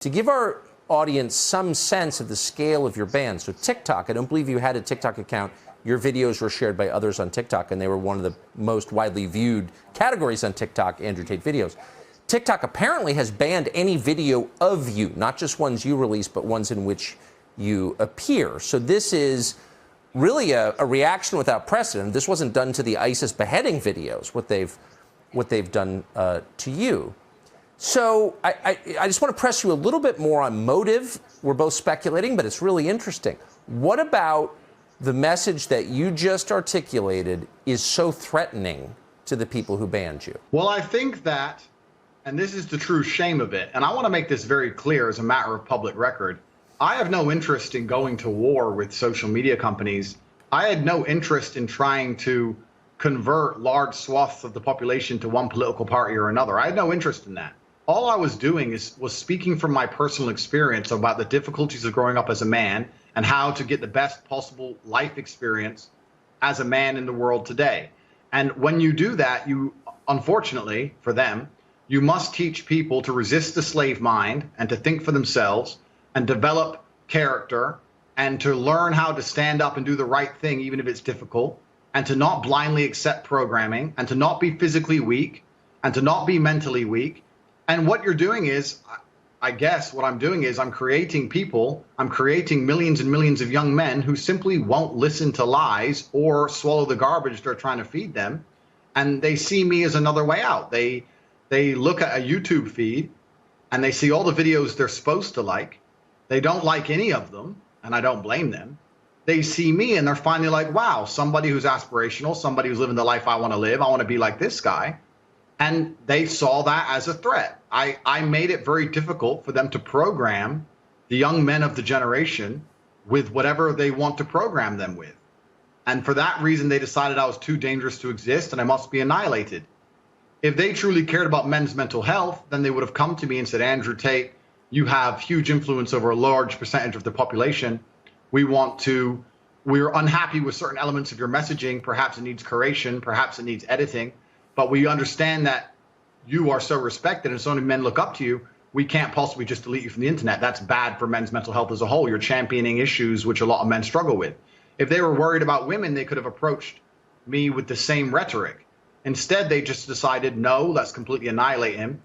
To give our audience some sense of the scale of your ban, so TikTok, I don't believe you had a TikTok account. Your videos were shared by others on TikTok, and they were one of the most widely viewed categories on TikTok, Andrew Tate videos. TikTok apparently has banned any video of you, not just ones you release, but ones in which you appear. So this is really a reaction without precedent. This wasn't done to the ISIS beheading videos, what they've done to you. So I just want to press you a little bit more on motive. We're both speculating, but it's really interesting. What about the message that you just articulated is so threatening to the people who banned you? Well, I think that, and this is the true shame of it, and I want to make this very clear as a matter of public record, I have no interest in going to war with social media companies. I had no interest in trying to convert large swaths of the population to one political party or another. I had no interest in that. All I was doing was speaking from my personal experience about the difficulties of growing up as a man and how to get the best possible life experience as a man in the world today. And when you do that, you, unfortunately for them, you must teach people to resist the slave mind and to think for themselves and develop character and to learn how to stand up and do the right thing, even if it's difficult, and to not blindly accept programming and to not be physically weak and to not be mentally weak. And what you're doing is, I guess what I'm doing is I'm creating people, I'm creating millions and millions of young men who simply won't listen to lies or swallow the garbage they're trying to feed them. And they see me as another way out. They look at a YouTube feed and they see all the videos they're supposed to like. They don't like any of them, and I don't blame them. They see me and they're finally like, wow, somebody who's aspirational, somebody who's living the life I want to live. I want to be like this guy. And they saw that as a threat. I made it very difficult for them to program the young men of the generation with whatever they want to program them with. And for that reason, they decided I was too dangerous to exist and I must be annihilated. If they truly cared about men's mental health, then they would have come to me and said, Andrew Tate, you have huge influence over a large percentage of the population. We're unhappy with certain elements of your messaging. Perhaps it needs curation, perhaps it needs editing. But we understand that you are so respected and so many men look up to you, we can't possibly just delete you from the internet. That's bad for men's mental health as a whole. You're championing issues which a lot of men struggle with. If they were worried about women, they could have approached me with the same rhetoric. Instead, they just decided, no, let's completely annihilate him.